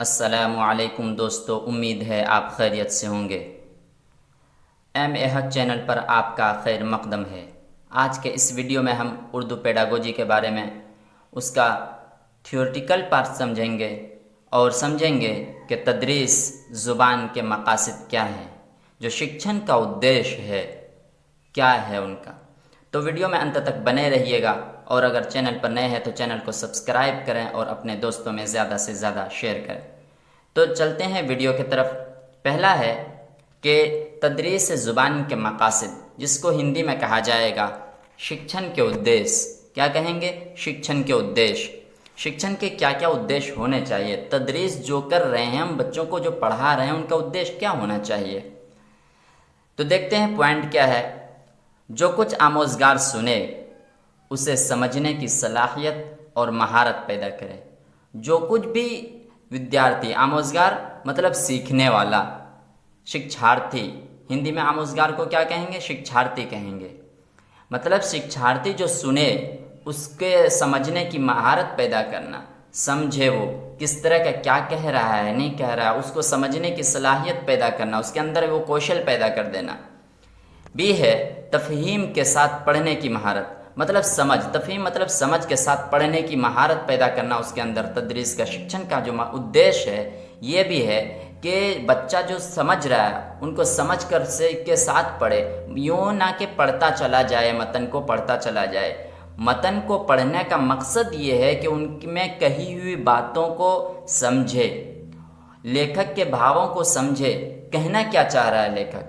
السلام علیکم دوستو، امید ہے آپ خیریت سے ہوں گے۔ ایم اے حق چینل پر آپ کا خیر مقدم ہے۔ آج کے اس ویڈیو میں ہم اردو پیڈاگوجی کے بارے میں اس کا تھیورٹیکل پارٹ سمجھیں گے اور سمجھیں گے کہ تدریس زبان کے مقاصد کیا ہیں، جو شکشن کا ادیش ہے کیا ہے ان کا۔ تو ویڈیو میں انت تک بنے رہیے گا، اور اگر چینل پر نئے ہیں تو چینل کو سبسکرائب کریں اور اپنے دوستوں میں زیادہ سے زیادہ شیئر کریں۔ تو چلتے ہیں ویڈیو کی طرف۔ پہلا ہے کہ تدریس زبان کے مقاصد، جس کو ہندی میں کہا جائے گا شکشن کے ادیش۔ کیا کہیں گے؟ شکشن کے ادیش۔ شکشن کے کیا کیا ادیش ہونے چاہیے؟ تدریس جو کر رہے ہیں ہم، بچوں کو جو پڑھا رہے ہیں، ان کا ادیش کیا ہونا چاہیے؟ تو دیکھتے ہیں پوائنٹ کیا ہے۔ جو کچھ آموزگار سنے اسے سمجھنے کی صلاحیت اور مہارت پیدا کرے۔ جو کچھ بھی ودیارتھی، آموزگار مطلب سیکھنے والا، شکچھارتھی، ہندی میں آموزگار کو کیا کہیں گے؟ شکچھارتھی کہیں گے۔ مطلب شکچھارتھی جو سنے اس کے سمجھنے کی مہارت پیدا کرنا، سمجھے وہ کس طرح کا کیا کہہ رہا ہے نہیں کہہ رہا ہے، اس کو سمجھنے کی صلاحیت پیدا کرنا، اس کے اندر وہ کوشل پیدا کر دینا۔ بھی ہے تفہیم کے ساتھ پڑھنے کی مہارت، مطلب سمجھ، تفہیم مطلب سمجھ کے ساتھ پڑھنے کی مہارت پیدا کرنا اس کے اندر۔ تدریس کا شکشن کا جو ادیش ہے یہ بھی ہے کہ بچہ جو سمجھ رہا ہے ان کو سمجھ کر سے کے ساتھ پڑھے، یوں نہ کہ پڑھتا چلا جائے، متن کو پڑھتا چلا جائے۔ متن کو پڑھنے کا مقصد یہ ہے کہ ان میں کہی ہوئی باتوں کو سمجھے، لیکھک کے بھاووں کو سمجھے، کہنا کیا چاہ رہا ہے لیکھک۔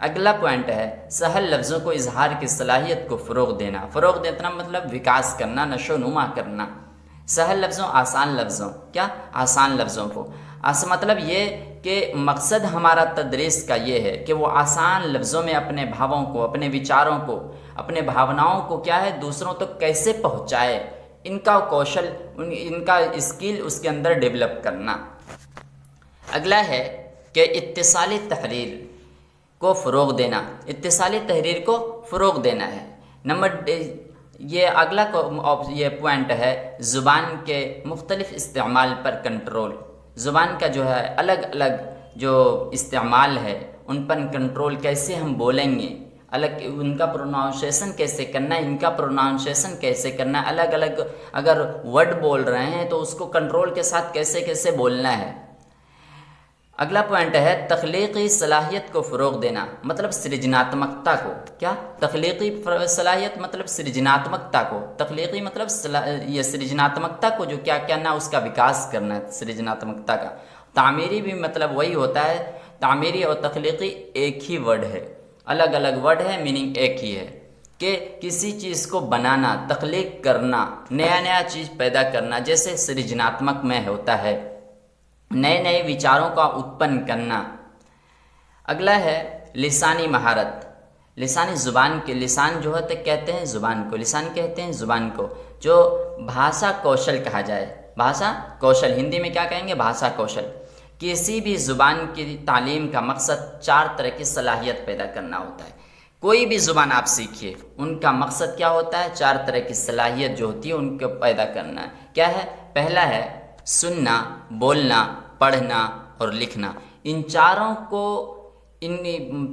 اگلا پوائنٹ ہے سہل لفظوں کو اظہار کی صلاحیت کو فروغ دینا۔ فروغ دینا مطلب وکاس کرنا، نشو نما کرنا۔ سہل لفظوں، آسان لفظوں، کیا؟ آسان لفظوں کو۔ مطلب یہ کہ مقصد ہمارا تدریس کا یہ ہے کہ وہ آسان لفظوں میں اپنے بھاووں کو، اپنے وچاروں کو، اپنے بھاوناؤں کو کیا ہے دوسروں تک کیسے پہنچائے، ان کا کوشل، ان کا اسکل اس کے اندر ڈیولپ کرنا۔ اگلا ہے کہ اتصالی تحریر کو فروغ دینا۔ اتصالی تحریر کو فروغ دینا ہے۔ یہ اگلا یہ پوائنٹ ہے زبان کے مختلف استعمال پر کنٹرول۔ زبان کا جو ہے الگ الگ جو استعمال ہے ان پر کنٹرول، کیسے ہم بولیں گے، الگ ان کا پروناؤنسیشن کیسے کرنا ہے، ان کا پروناؤنسیشن کیسے کرنا ہے، الگ الگ اگر ورڈ بول رہے ہیں تو اس کو کنٹرول کے ساتھ کیسے کیسے بولنا ہے۔ اگلا پوائنٹ ہے تخلیقی صلاحیت کو فروغ دینا، مطلب سرجناتمکتا کو۔ کیا؟ تخلیقی صلاحیت مطلب سرجناتمکتا کو۔ تخلیقی مطلب یہ سرجناتمکتا کو جو کیا کرنا، اس کا وکاس کرنا ہے سرجناتمکتا کا۔ تعمیری بھی مطلب وہی ہوتا ہے، تعمیری اور تخلیقی ایک ہی ورڈ ہے، الگ الگ ورڈ ہے، میننگ ایک ہی ہے کہ کسی چیز کو بنانا، تخلیق کرنا، نیا نیا چیز پیدا کرنا، جیسے سرجناتمک میں ہوتا ہے نئے نئے وچاروں کا اتپن کرنا۔ اگلا ہے لسانی مہارت۔ لسانی زبان کے، لسان جو ہے کہتے ہیں زبان کو، لسان کہتے ہیں زبان کو، جو بھاشا کوشل کہا جائے۔ بھاشا کوشل ہندی میں کیا کہیں گے؟ بھاشا کوشل۔ کسی بھی زبان کی تعلیم کا مقصد 4 طرح کی صلاحیت پیدا کرنا ہوتا ہے۔ کوئی بھی زبان آپ سیکھیے، ان کا مقصد کیا ہوتا ہے؟ 4 طرح کی صلاحیت جو ہوتی ہے ان کو پیدا کرنا ہے۔ کیا ہے؟ پہلا ہے سننا، بولنا، پڑھنا اور لکھنا۔ ان چاروں کو،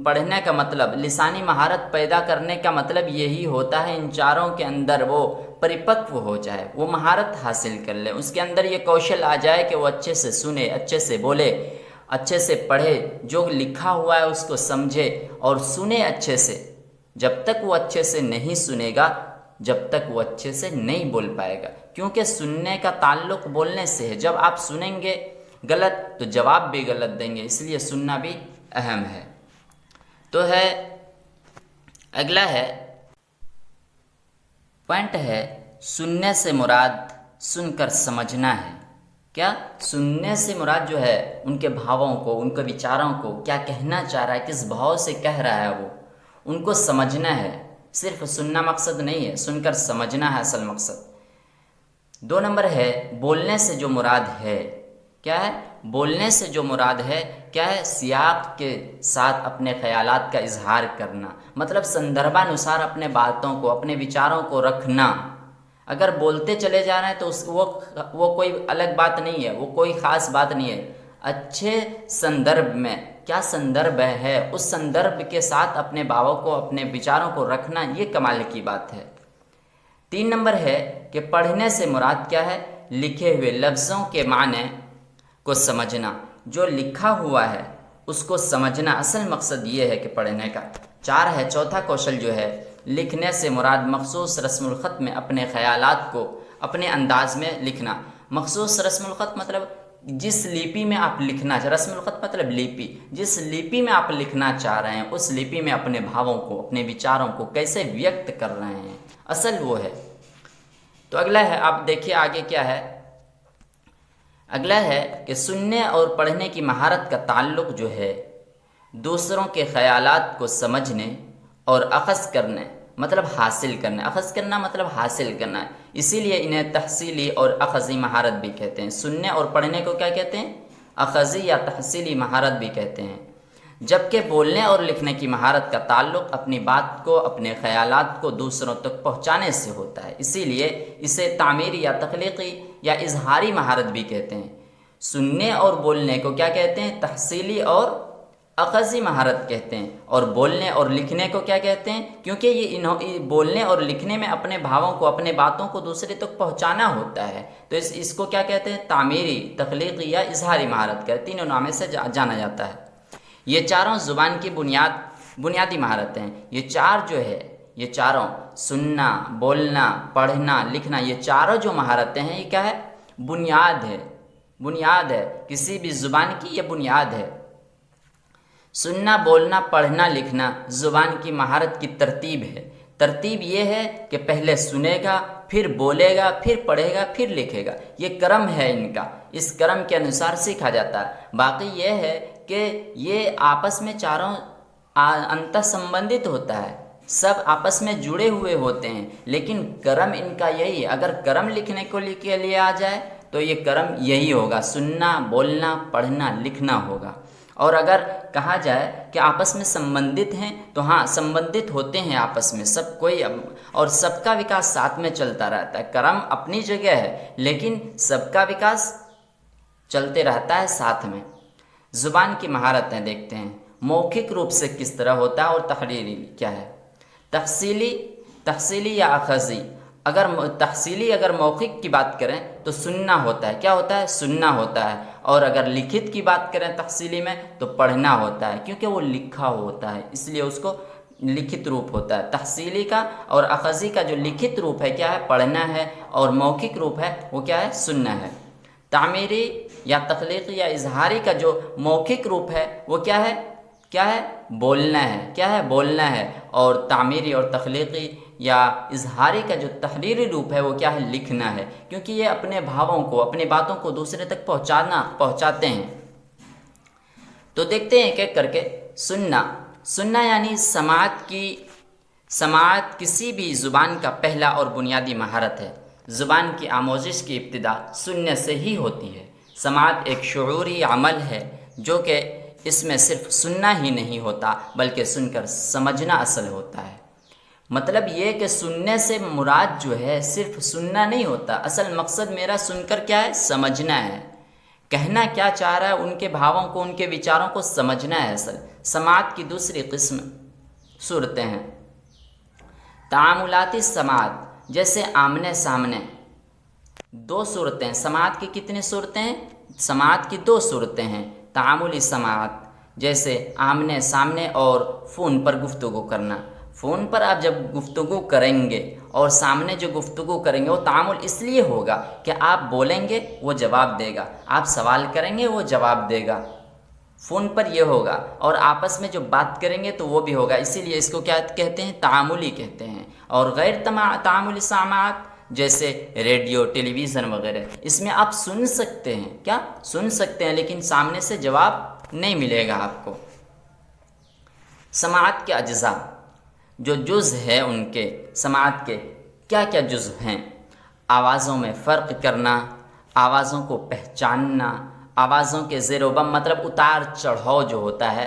پڑھنے کا مطلب، لسانی مہارت پیدا کرنے کا مطلب یہی ہوتا ہے ان چاروں کے اندر وہ پریپکو ہو جائے، وہ مہارت حاصل کر لے، اس کے اندر یہ کوشل آ جائے کہ وہ اچھے سے سنے، اچھے سے بولے، اچھے سے پڑھے، جو لکھا ہوا ہے اس کو سمجھے اور سنے اچھے سے۔ جب تک وہ اچھے سے نہیں سنے گا، جب تک وہ اچھے سے نہیں بول پائے گا، کیونکہ سننے کا تعلق بولنے سے ہے۔ جب آپ سنیں گے غلط تو جواب بھی غلط دیں گے، اس لیے سننا بھی اہم ہے۔ تو ہے اگلا ہے پوائنٹ ہے سننے سے مراد سن کر سمجھنا ہے۔ کیا؟ سننے سے مراد جو ہے ان کے بھاووں کو، ان کے وچاروں کو، کیا کہنا چاہ رہا ہے، کس بھاؤ سے کہہ رہا ہے وہ، ان کو سمجھنا ہے۔ صرف سننا مقصد نہیں ہے، سن کر سمجھنا ہے اصل مقصد۔ 2 نمبر ہے بولنے سے جو مراد ہے۔ کیا ہے؟ بولنے سے جو مراد ہے کیا ہے؟ سیاق کے ساتھ اپنے خیالات کا اظہار کرنا، مطلب سندربھانوسار اپنے باتوں کو، اپنے وچاروں کو رکھنا، اگر بولتے چلے جا رہے ہیں تو وہ کوئی الگ بات نہیں ہے، وہ کوئی خاص بات نہیں ہے۔ اچھے سندربھ میں، کیا سندربھ ہے، اس سندربھ کے ساتھ اپنے بھاووں کو، اپنے وچاروں کو رکھنا، یہ کمال کی بات ہے۔ 3 نمبر ہے کہ پڑھنے سے مراد کیا ہے؟ لکھے ہوئے لفظوں کے معنی کو سمجھنا، جو لکھا ہوا ہے اس کو سمجھنا، اصل مقصد یہ ہے کہ پڑھنے کا۔ 4 ہے چوتھا کوشل جو ہے، لکھنے سے مراد مخصوص رسم الخط میں اپنے خیالات کو اپنے انداز میں لکھنا۔ مخصوص رسم الخط مطلب جس لیپی میں آپ لکھنا، رسم الخط مطلب لیپی، جس لیپی میں آپ لکھنا چاہ رہے ہیں اس لیپی میں اپنے بھاووں کو، اپنے وچاروں کو کیسے ویکت کر رہے ہیں، اصل وہ ہے۔ تو اگلا ہے، آپ دیکھیے آگے کیا ہے۔ اگلا ہے کہ سننے اور پڑھنے کی مہارت کا تعلق جو ہے دوسروں کے خیالات کو سمجھنے اور اخذ کرنے مطلب حاصل کرنا، اخذ کرنا مطلب حاصل کرنا ہے، اسی لیے انہیں تحصیلی اور اخذی مہارت بھی کہتے ہیں۔ سننے اور پڑھنے کو کیا کہتے ہیں؟ اخذی یا تحصیلی مہارت بھی کہتے ہیں۔ جبکہ بولنے اور لکھنے کی مہارت کا تعلق اپنی بات کو، اپنے خیالات کو دوسروں تک پہنچانے سے ہوتا ہے، اسی لیے اسے تعمیری یا تخلیقی یا اظہاری مہارت بھی کہتے ہیں۔ سننے اور بولنے کو کیا کہتے ہیں؟ تحصیلی اور اخذی مہارت کہتے ہیں۔ اور بولنے اور لکھنے کو کیا کہتے ہیں؟ کیونکہ یہ بولنے اور لکھنے میں اپنے بھاووں کو، اپنے باتوں کو دوسرے تک پہنچانا ہوتا ہے، تو اس کو کیا کہتے ہیں؟ تعمیری، تخلیقی یا اظہاری مہارت کہتے ہیں۔ تینوں ناموں سے جانا جاتا ہے۔ یہ چاروں زبان کی بنیادی مہارتیں ہیں۔ یہ 4 جو ہے، یہ چاروں سننا، بولنا، پڑھنا، لکھنا، یہ چاروں جو مہارتیں ہیں یہ کیا ہے؟ بنیاد ہے کسی بھی زبان کی، یہ بنیاد ہے۔ سننا، بولنا، پڑھنا، لکھنا زبان کی مہارت کی ترتیب ہے۔ ترتیب یہ ہے کہ پہلے سنے گا، پھر بولے گا، پھر پڑھے گا، پھر لکھے گا، یہ کرم ہے ان کا، اس کرم کے انوسار سیکھا جاتا ہے۔ باقی یہ ہے کہ یہ آپس میں چاروں انتہ سمبندت ہوتا ہے، سب آپس میں جڑے ہوئے ہوتے ہیں، لیکن کرم ان کا یہی ہے۔ اگر کرم لکھنے کے لیے آ جائے تو یہ کرم یہی ہوگا، سننا، بولنا، پڑھنا، لکھنا ہوگا۔ اور اگر کہا جائے کہ آپس میں سمبندت ہیں تو ہاں سمبندت ہوتے ہیں آپس میں سب کوئی، اور سب کا وکاس ساتھ میں چلتا رہتا ہے۔ کرم اپنی جگہ ہے لیکن سب کا وکاس چلتے رہتا ہے ساتھ میں۔ زبان کی مہارتیں دیکھتے ہیں، موکھک روپ سے کس طرح ہوتا ہے اور تحریری کیا ہے۔ تحصیلی یا اخذی، اگر موکھک کی بات کریں تو سننا ہوتا ہے، کیا ہوتا ہے؟ سننا ہوتا ہے۔ اور اگر لکھت کی بات کریں تحصیلی میں تو پڑھنا ہوتا ہے، کیونکہ وہ لکھا ہوتا ہے اس لیے اس کو لکھت روپ ہوتا ہے۔ تحصیلی کا اور اخذی کا جو لکھت روپ ہے کیا ہے؟ پڑھنا ہے، اور موکھک روپ ہے وہ کیا ہے؟ سننا ہے۔ تعمیری یا تخلیقی یا اظہاری کا جو موکھک روپ ہے وہ کیا ہے؟ بولنا ہے، کیا ہے؟ بولنا ہے۔ اور تعمیری اور تخلیقی یا اظہاری کا جو تحریری روپ ہے وہ کیا ہے؟ لکھنا ہے، کیونکہ یہ اپنے بھاووں کو، اپنی باتوں کو دوسرے تک پہنچاتے ہیں۔ تو دیکھتے ہیں ایک ایک کر کے۔ سننا یعنی سماعت کسی بھی زبان کا پہلا اور بنیادی مہارت ہے۔ زبان کی آموزش کی ابتدا سننے سے ہی ہوتی ہے۔ سماعت ایک شعوری عمل ہے جو کہ اس میں صرف سننا ہی نہیں ہوتا بلکہ سن کر سمجھنا اصل ہوتا ہے۔ مطلب یہ کہ سننے سے مراد جو ہے صرف سننا نہیں ہوتا، اصل مقصد میرا سن کر کیا ہے؟ سمجھنا ہے، کہنا کیا چاہ رہا ہے، ان کے بھاووں کو، ان کے وچاروں کو سمجھنا ہے اصل۔ سماعت کی دوسری قسم صورتیں ہیں۔ تعاملاتی سماعت، جیسے آمنے سامنے، 2 صورتیں۔ سماعت کی کتنی صورتیں ہیں؟ سماعت کی 2 صورتیں ہیں۔ تعاملی سماعت جیسے آمنے سامنے اور فون پر گفتگو کرنا۔ فون پر آپ جب گفتگو کریں گے اور سامنے جو گفتگو کریں گے وہ تعامل اس لیے ہوگا کہ آپ بولیں گے وہ جواب دے گا، آپ سوال کریں گے وہ جواب دے گا، فون پر یہ ہوگا، اور آپس میں جو بات کریں گے تو وہ بھی ہوگا، اسی لیے اس کو کیا کہتے ہیں؟ تعاملی کہتے ہیں۔ اور غیر تعاملی سماعت جیسے ریڈیو، ٹیلی ویژن وغیرہ، اس میں آپ سن سکتے ہیں، کیا سن سکتے ہیں، لیکن سامنے سے جواب نہیں ملے گا آپ کو۔ سماعت کے اجزاء، جو جز ہے ان کے، سماعت کے کیا کیا جز ہیں؟ آوازوں میں فرق کرنا، آوازوں کو پہچاننا، آوازوں کے زیر و بم مطلب اتار چڑھاؤ جو ہوتا ہے،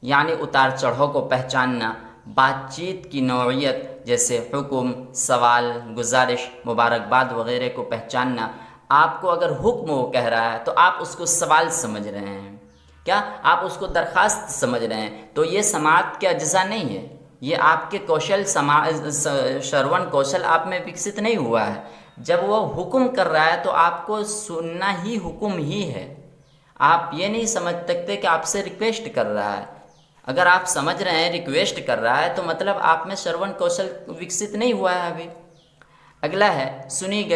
یعنی اتار چڑھاؤ کو پہچاننا، بات چیت کی نوعیت جیسے حکم، سوال، گزارش، مبارکباد وغیرہ کو پہچاننا۔ آپ کو اگر حکم وہ کہہ رہا ہے تو آپ اس کو سوال سمجھ رہے ہیں، کیا آپ اس کو درخواست سمجھ رہے ہیں، تو یہ سماعت کے اجزاء نہیں ہے، یہ آپ کے شرون کوشل آپ میں وکست نہیں ہوا ہے۔ جب وہ حکم کر رہا ہے تو آپ کو سننا ہی حکم ہی ہے، آپ یہ نہیں سمجھ سکتے کہ آپ سے ریکویسٹ کر رہا ہے۔ اگر آپ سمجھ رہے ہیں ریکویسٹ کر رہا ہے تو مطلب آپ میں شرون کوشل وکست نہیں ہوا ہے ابھی۔ اگلا ہے سنی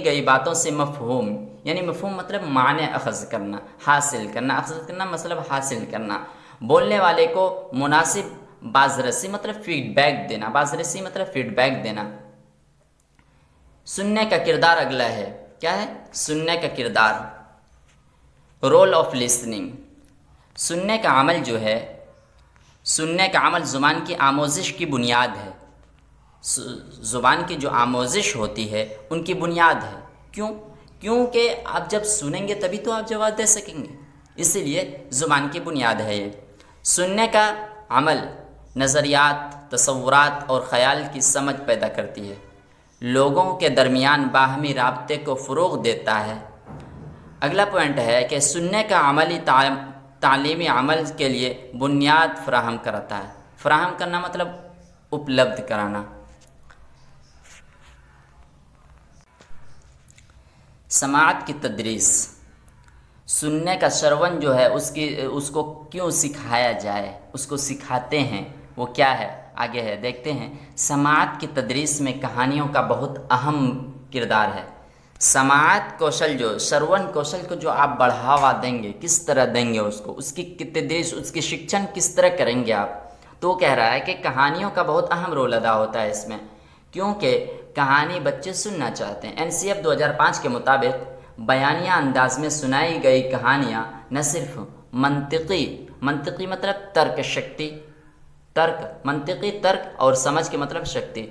گئی باتوں سے مفہوم، یعنی مفہوم مطلب معنی اخذ کرنا، حاصل کرنا، اخذ کرنا مطلب حاصل کرنا۔ بولنے والے کو مناسب بازرسی مطلب فیڈ بیک دینا، بازرسی مطلب فیڈ بیک دینا۔ سننے کا کردار اگلا ہے، کیا ہے؟ سننے کا کردار، رول آف لسننگ۔ سننے کا عمل جو ہے، سننے کا عمل زبان کی آموزش کی بنیاد ہے۔ زبان کی جو آموزش ہوتی ہے ان کی بنیاد ہے۔ کیونکہ آپ جب سنیں گے تبھی تو آپ جواب دے سکیں گے، اسی لیے زبان کی بنیاد ہے یہ۔ سننے کا عمل نظریات، تصورات اور خیال کی سمجھ پیدا کرتی ہے، لوگوں کے درمیان باہمی رابطے کو فروغ دیتا ہے۔ اگلا پوائنٹ ہے کہ سننے کا عملی تعلیمی عمل کے لیے بنیاد فراہم کرتا ہے۔ فراہم کرنا مطلب اپلبدھ کرانا۔ سماعت کی تدریس، سننے کا شرون جو ہے اس کو کیوں سکھایا جائے، اس کو سکھاتے ہیں، وہ کیا ہے آگے ہے دیکھتے ہیں۔ سماعت کی تدریس میں کہانیوں کا بہت اہم کردار ہے۔ سماعت کوشل جو شرون کوشل کو جو آپ بڑھاوا دیں گے، کس طرح دیں گے اس کی تدریس، اس کی شکشن کس طرح کریں گے آپ، تو کہہ رہا ہے کہ کہانیوں کا بہت اہم رول ادا ہوتا ہے اس میں، کیونکہ کہانی بچے سننا چاہتے ہیں۔ NCF 2005 کے مطابق بیانیہ انداز میں سنائی گئی کہانیاں نہ صرف منطقی مطلب ترک شکتی، منطقی ترک اور سمجھ کے مطلب شکتی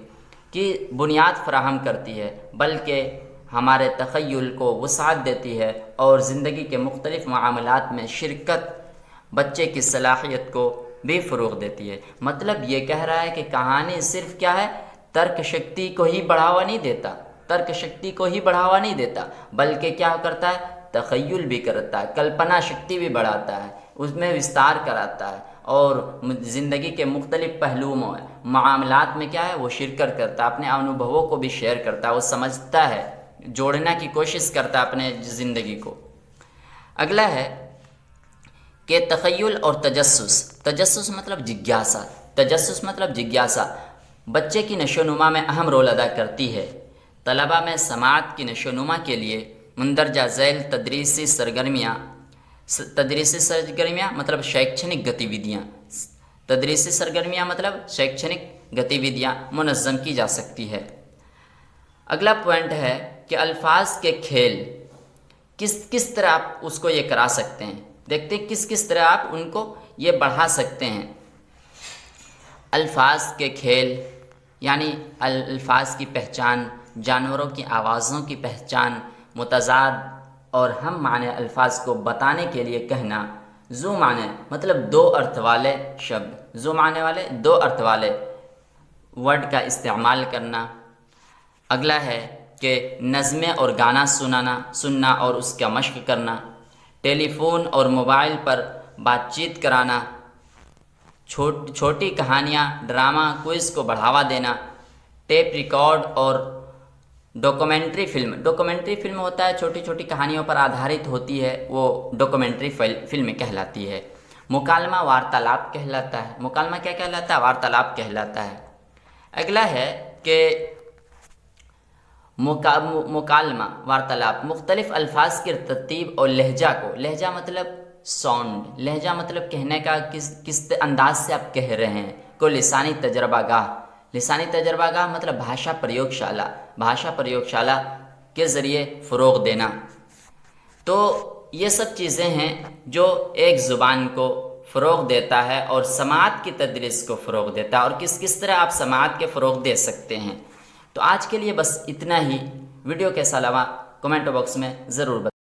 کی بنیاد فراہم کرتی ہے، بلکہ ہمارے تخیل کو وسعت دیتی ہے اور زندگی کے مختلف معاملات میں شرکت بچے کی صلاحیت کو بھی فروغ دیتی ہے۔ مطلب یہ کہہ رہا ہے کہ کہانی صرف کیا ہے، ترک شکتی کو ہی بڑھاوا نہیں دیتا، ترک شکتی کو ہی بڑھاوا نہیں دیتا، بلکہ کیا کرتا ہے، تخیل بھی کرتا ہے، کلپنا شکتی بھی بڑھاتا ہے، اس میں وستار کراتا ہے، اور زندگی کے مختلف پہلوؤں میں معاملات میں کیا ہے، وہ شرکت کرتا ہے، اپنے انوبھووں کو بھی شیئر کرتا ہے، وہ سمجھتا ہے، جوڑنے کی کوشش کرتا ہے اپنے زندگی کو۔ اگلا ہے کہ تخیل اور تجسس مطلب جگیاسا، تجسس مطلب جگیاسا بچے کی نشو و میں اہم رول ادا کرتی ہے۔ طلباء میں سماعت کی نشو و نما کے لیے مندرجہ ذیل تدریسی سرگرمیاں مطلب شیکشنک گتیودیاں منظم کی جا سکتی ہے۔ اگلا پوائنٹ ہے کہ الفاظ کے کھیل، کس طرح آپ اس کو یہ کرا سکتے ہیں، دیکھتے ہیں کس طرح آپ ان کو یہ بڑھا سکتے ہیں۔ الفاظ کے کھیل یعنی الفاظ کی پہچان، جانوروں کی آوازوں کی پہچان، متضاد اور ہم معنی الفاظ کو بتانے کے لیے کہنا، ذو معنی مطلب دو ارتھ والے شبد، ذو معنی والے دو ارتھ والے ورڈ کا استعمال کرنا۔ اگلا ہے کہ نظمیں اور گانا سننا اور اس کا مشق کرنا، ٹیلی فون اور موبائل پر بات چیت کرانا، چھوٹی کہانیاں، ڈرامہ، کوئز کو بڑھاوا دینا، ٹیپ ریکارڈ اور ڈاکومنٹری فلم ہوتا ہے، چھوٹی چھوٹی کہانیوں پر آدھارت ہوتی ہے، وہ ڈاکومنٹری فلم کہلاتی ہے۔ مکالمہ وارتالاپ کہلاتا ہے، مکالمہ کیا کہلاتا ہے، وارتالاپ کہلاتا ہے۔ اگلا ہے کہ مکالمہ وارتالاپ مختلف الفاظ کی ترتیب اور لہجہ مطلب ساؤنڈ، لہجہ مطلب کہنے کا کس انداز سے آپ کہہ رہے ہیں، کو لسانی تجربہ گاہ مطلب بھاشا پریوگ شالہ کے ذریعے فروغ دینا۔ تو یہ سب چیزیں ہیں جو ایک زبان کو فروغ دیتا ہے اور سماعت کی تدریس کو فروغ دیتا ہے، اور کس طرح آپ سماعت کے فروغ دے سکتے ہیں۔ تو آج کے لیے بس اتنا ہی۔ ویڈیو کیسا لگا کمنٹ باکس میں ضرور بتائیں۔